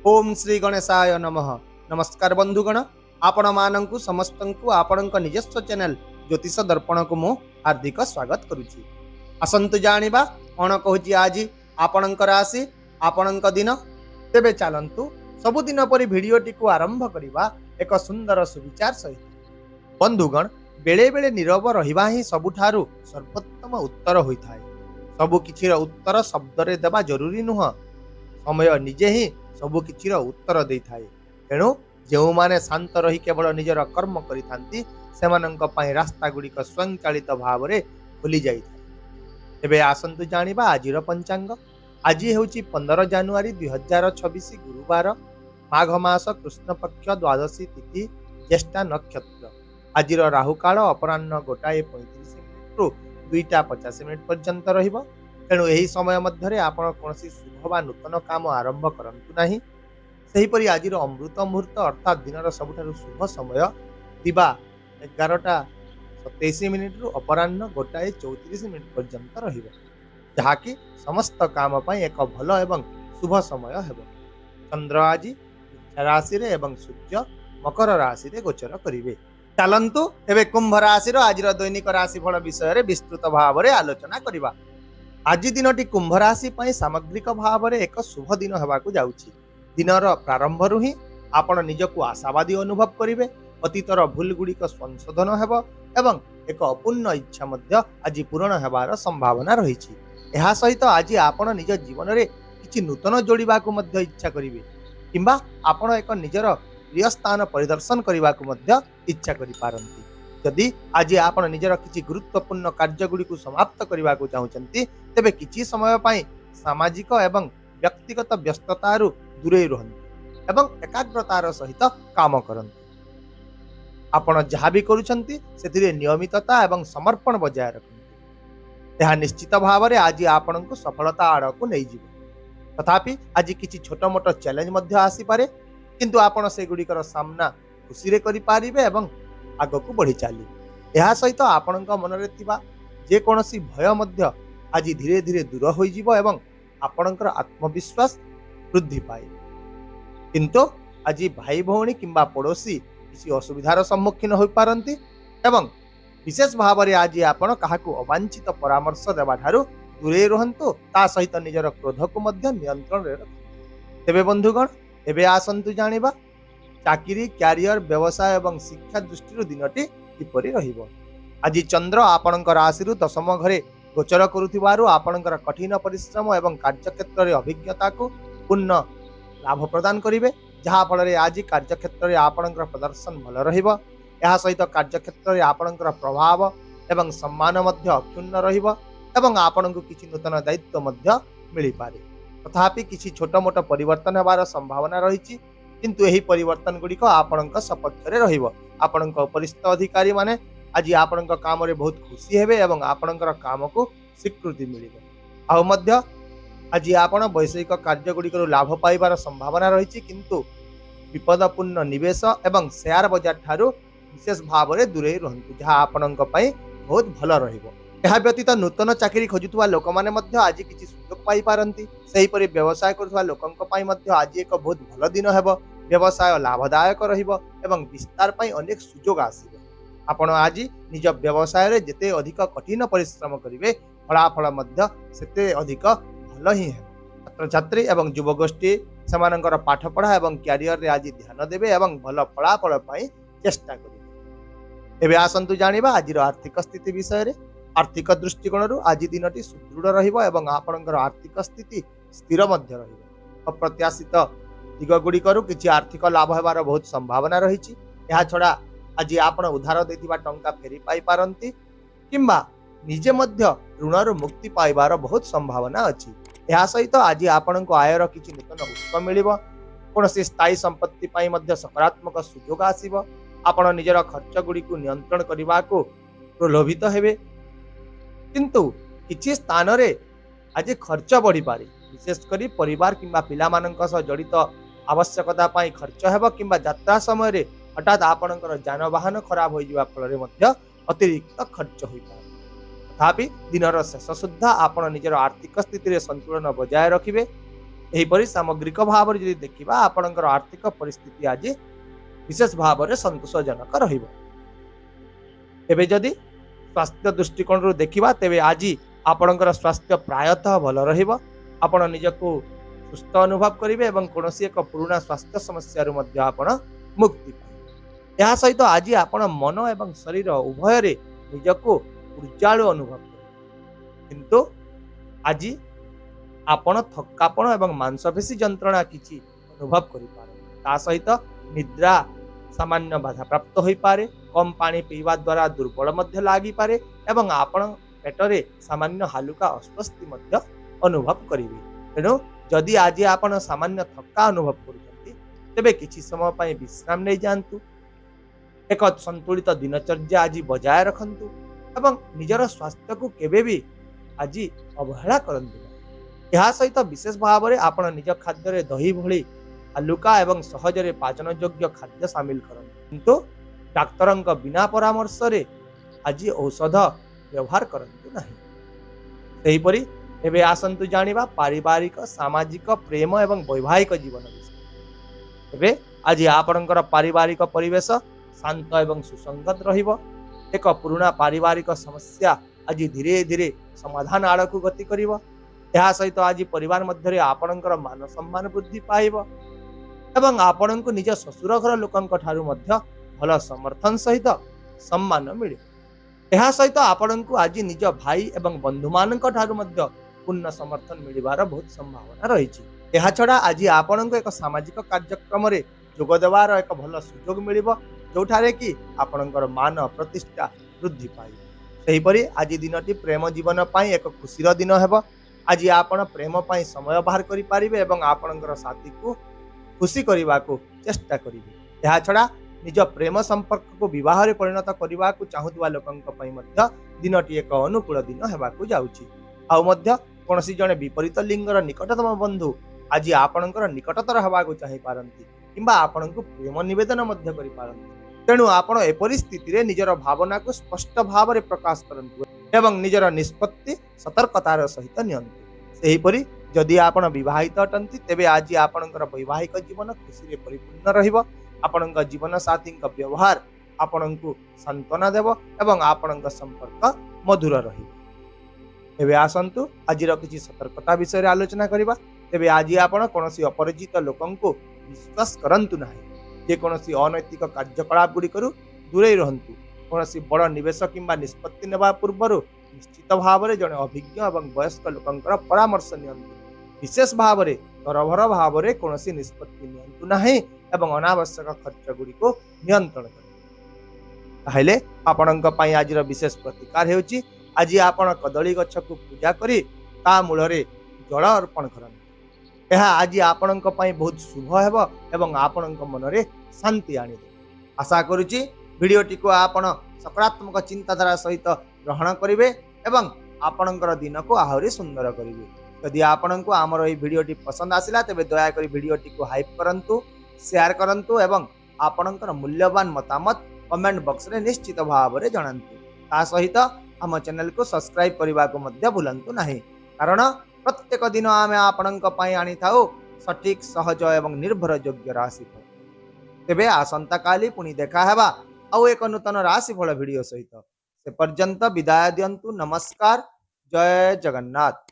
ओम श्री गणेशाय नमः। नमस्कार बंधुगण, आपण मानंकु समस्तंकु आपणक निजस्व चैनल ज्योतिष दर्पण को मु हार्दिक स्वागत करुछि। आसंतु जानिबा कोन कहूछि आज आपणक राशि आपणक दिन। तेबे चलंतु सबुदिन परि भिडियोटी को आरंभ करिबा एक सुंदर सुविचार सहित। बंधुगण, बेले बेले नीरव रहिबा ही सबुठारु सर्वोत्तम उत्तर होइथाय। सबु किछिर उत्तर शब्द रे देबा जरूरी नुह, समय निजे ही सबु किछिर उत्तर देइथाय। तेणु जो माने शांत रही केवल निजर कर्म करिथांती सेमानंक पई रास्ता गुड़िक स्वयंचालित भाव रे खुली जाइथाय। तेबे आसंतु जानिबा आजिर पंचांग। आज हेउची 15 जानुआरी 2026 गुरुवार, माघ मास कृष्ण पक्ष द्वादशी तिथि, ज्येष्ठा नक्षत्र। आजिर राहु काल अपराह्न 1:35 रु 2:50 पर्यंत रहिबो। तेणु यही समय मध्य आपण कौन शुभ बा नूतन काम आरंभ करंतु नाही। सेहीपरि आज अमृत मुहूर्त अर्थात दिन सबुठारु शुभ समय दिबा 11:27 रु अपराह्न 1:34 पर्यंत रहिबो, जहाँकि समस्त काम पई एक भल एवं शुभ समय हेबो। चंद्र आज राशि रे एवं सूर्य मकर राशि रे गोचर करिवे। चलंतु एबे कुंभ राशि रो आजिर दैनिक राशिफल विषय रे विस्तृत भाव रे आलोचना करिबा। आज दिनटी कुंभ राशि पई सामग्रिक भाव रे एक शुभ दिन हेबाकु जाउछि। दिनर प्रारंभ रु ही आपण निजकु आशावादी अनुभव करिवे। अतीतर भूल गुड़िक संशोधन हेबो एवं एक अपूर्ण इच्छा मध्य आज पूर्ण हेबार संभावना रहिछि। एहा सहित आज आपण निज जीवन रे किछि नूतन जोड़िबाकु मध्य इच्छा करिवे किंबा आपण एक निजर प्रिय स्थान परिदर्शन करिबाकु मध्य इच्छा करि पारंती। जदि आज आपण निजर किछि गुरुत्वपूर्ण कार्य गुड़िकु समाप्त करिबाकु चाहुचंती तेबे किछि समय पई सामाजिक एवं व्यक्तिगत व्यस्ततारु दूरे रहंतु एवं एकाग्रतार सहित काम करंतु। आपण जहाँ भी करूछंती सेथिरे नियमितता एवं समर्पण बजाय रखंतु। यह निश्चित भाव रे आज आपणको सफलता आड़कु नै जिवो। तथापि आज किछि छोट मोट चैलेंज मध्य आसी पारे, किंतु आपण से गुड़िकर सामना खुशी रे करि पारिबे एवं आगकु बढ़ी चालिबे। एहा सहित आपणक मनरे थिबा जे कोनोसी भय मध्य आज धीरे धीरे दूर हो जिवो एवं आपणकर आत्मविश्वास वृद्धि पाए। किंतु आज भाई भौणी किंबा पड़ोसी किसी असुविधार सम्मुखीन हो पारंती एवं विशेष भाव रे आज आपण काहाकु अवांछित परामर्श देबा ठारू दूरे रहंतु। ता सहित निजर क्रोध को मध्य नियंत्रण रे रखंतु। तेबे बंधुगण, एबे आसंतु जानिबा चाकरी, क्यारियर, व्यवसाय एवं शिक्षा दृष्टि दिनटी किपरि रहिबो। आज चंद्र आपणक राशि रु दशम घरे गोचर करुथिबारु आपणकर कठिन परिश्रम एवं कार्यक्षेत्र रे अभिज्ञता को पूर्ण लाभ प्रदान करिवे, जहाँ फल रे आज कार्यक्षेत्र रे आपणकर प्रदर्शन भल रहिबो। एहा सहित कार्यक्षेत्र रे आपणकर प्रभाव एवं सम्मान मध्य अक्षुण्ण रहिबो एवं आपणकु किछि नूतन दायित्व मध्य मिलि पारे। तथापि किछि छोट मोट परिवर्तन हेबार संभावना रहिछि, किंतु एही परिवर्तन गुड़िक आपणक सपक्ष रे रहिबो। आपणक उपरिस्थ अधिकारी माने आज आपणक काम रे बहुत खुशी हेबे एवं आपणकर काम को स्वीकृति मिलिबो। आ मध्य आज आपण वैषयिक कार्य गुड़िकर लाभ पाइबार संभावना रहिछि, किंतु विपदपूर्ण निवेश एवं शेयर बाजार ठारू विशेष भाव रे दूरे रहंतु, जहाँ आपणक पई बहुत भल रहिबो। एहा व्यतीत नूतन चाकरी खोजुथुवा लोक माने मध्य आज किछि सुयोग पाई पारंती। सेही परि व्यवसाय करुथुवा लोकंक पई मध्य आज एक बहुत भल दिन हेबो। व्यवसाय लाभदायक रहिबो एवं विस्तार पई अनेक सुयोग आसीबो। आपण आज निज व्यवसाय रे जेते अधिक कठिन परिश्रम करिवे फलाफल मध्य सेते अधिक भल ही हेबो। छात्र छात्री एवं युवगोष्ठी सेमानंकर पाठ पढ़ा एवं क्यारियर रे आज ध्यान देबे एवं भल फलाफल पई चेष्टा करिवे। एबे आसंतु जानिबा आजिर आर्थिक स्थिति विषय रे। आर्थिक दृष्टिकोण रु आज दिनटी सुदृढ़ रहिबो एवं आपणकर आर्थिक स्थिति स्थिर मध्य रहिबो। अप्रत्याशित दिग गुड़िकरु किछि आर्थिक लाभ हेबार बहुत संभावना रहिछि। एहा छडा आज आपण उधार देथिबा टंका फेरी पाई पारंती किंबा निजे मध्य ऋणरु मुक्ति पाइबार बहुत संभावना अछि। एहा सहित आज आपणको आयर किछि नूतन उत्स मिलिबो। कोनोसी स्थायी संपत्ति पाई मध्य सकारात्मक सुयोग आसीबो। आपण निजर खर्च गुड़िकु नियंत्रण करिबाकू प्रलोभित हेबे, किंतु किछि स्थान रे आज खर्च बढ़ी पारे। विशेष करी परिवार किंबा पिला माननक सह जड़ित आवश्यकता पाई खर्च हेबो किंबा यात्रा समय रे हठात आपणकर जानवाहन खराब हो जिबा फल रे मध्य अतिरिक्त खर्च होई पारे। तथापि दिनर शेष सुद्धा आपण निजर आर्थिक स्थिति रे संतुलन बजाय रखिबे एहीपरि सामग्रिक भाव जदि देखिबा आपणकर आर्थिक परिस्थिति आज विशेष भाव में संतोषजनक रहिबो। एबे जदि स्वास्थ्य दृष्टिकोण देखिबा तेबे आज आपणकर स्वास्थ्य प्रायतः भल रहिबो। आपण निजको सुस्थ अनुभव करेंगे और कौन एक पुराना स्वास्थ्य समस्या आपण मुक्ति पाइबे। यह सहित आज आपण मन एवं शरीर उभय निजको ऊर्जालु अनुभव करेंगे, किंतु आज आपण थकापण एवं मांसपेशी जंत्रणा किछि अनुभव करिपारे। सहित निद्रा सामान्य बाधा प्राप्त हो पारे, कम पानी पीवा द्वारा दुर्बल मध्य लागी पारे एवं आपण पेटरे सामान्य हालुका अस्वस्थि मध्य अनुभव करिवे। तेणु जदि आज आपण सामान्य थका अनुभव करुछन्ति तेबे किछि समय पई विश्राम नै जांतु, एक संतुलित दिनचर्या आज बजाय रखंतु एवं निजर स्वास्थ्य को केबे भी आज अवहेला करंतु। यह सहित विशेष भाव में आपण निज खाद्य दही भली हलुका एवं सहजरे पाचन योग्य खाद्य सामिल करंतु, किंतु डाक्तर बिना परामर्श रे आज औषध व्यवहार करंतु नहीं। सेहीपरि एबे आसंतु जानिबा पारिवारिक सामाजिक प्रेम एवं वैवाहिक जीवन विषय। एबे आज आपणकर पारिवारिक परिवेश शांत एवं सुसंगत रहिबो। एक पुराना पारिवारिक समस्या आज धीरे धीरे समाधान आड़ को गति करिबो। यह सहित आज परिवार मध्य आपणकर मान सम्मान वृद्धि पाइबो एवं आपण को निज ससुर घर लोकंक ठारू मध्य भल समर्थन सहित सम्मान मिले। यह सहित आपण को आज निज भाई एवं बंधु मानक ठारू मध्य पूर्ण समर्थन मिलिबार बहुत संभावना रही। यह छड़ा आज आपण को एक सामाजिक कार्यक्रम रे जोग देवार एक भल सुजोग मिलिबो, जोठारे कि आपणकर मान प्रतिष्ठा वृद्धि पाइबो। सेहीपरि आज दिनटी प्रेम जीवन पाई एक खुशीर दिन हेबो। आज आपण प्रेम पाई समय बाहर करि पारिबे एवं आपणकर साथी को खुशी करने को चेष्टा करेंगे। यह छड़ा निज प्रेम संपर्क को विवाह रे परिणत करने को चाहूबा लोकों दिनटी एक अनुकूल दिन होगाकू जाउछि। आउ मध्य कौनसी जने विपरीत लिंगर निकटतम बंधु आज आपणकर निकटतर होगाकू चाहि पारंती किंबा आपण को प्रेम निवेदन मध्य करि पारंती। तेणु आपण ए परिस्थिति रे निजर भावना को स्पष्ट भाव में प्रकाश करंतु एवं निजर निष्पत्ति सतर्कतार सहित नियंतु। सेहीपरि जदि आपण विवाहित अटंती तेबे आज आपणकर वैवाहिक जीवन खुशी रे परिपूर्ण रहिबो। आपणक जीवन साथी व्यवहार आपण को सांत्वना देव एवं आपणक संपर्क मधुर रहिबो। एबे आसंतु आज किछि सतर्कता विषय रे आलोचना करिबा। तेबे आज आपण कोनोसी अपरिचित लोकन को विश्वास करंतु नाही। जे कोनोसी अनैतिक कार्यकलाप गुडी करू दूरे रहंतु। कोनोसी बड़ निवेश किंबा निष्पत्ति नेबा पूर्वरु निश्चित भाव में जड़े अभिज्ञ और वयस्क लोकंकर परामर्श नियंतु। विशेष भाव में तरभर भाव में कौन निष्पत्ति नियंतु नहीं एवं अनावश्यक खर्च गुड़ी को नियंत्रण करें। आपणक आज विशेष प्रतिकार होची आज आपण कदली गछ को पूजा करी ता मूल जल अर्पण करंतु। यह आज आपणक बहुत शुभ हेबो एवं आपणक मन रे शांति आनी दे। आशा करुची वीडियोटी को आपण सकारात्मक चिंताधारा सहित ग्रहण करेंगे एवं आपणकर दिन को आहरी सुंदर करेंगे। यदि आपण को आमर ये वीडियोटी पसंद आसिला तेबे दयाकोरी वीडियोटी को हाइप करंतु, शेयर करंतु एवं आपणकर मूल्यवान मतामत कमेंट बॉक्स रे निश्चित भाव में जणांतु। ता सहित आम चैनल को सब्सक्राइब करने को मध्य भूलंतु नहीं, कारण प्रत्येक दिन आमे आपणक पई आनी थाउ सठिक सहज एवं निर्भर योग्य राशिफल। तेबे आसंता काली पुणी देखा हेबा आउ एक नूतन राशिफल वीडियो सहित। से पर्यंत विदाय दियंतु। नमस्कार, जय जगन्नाथ।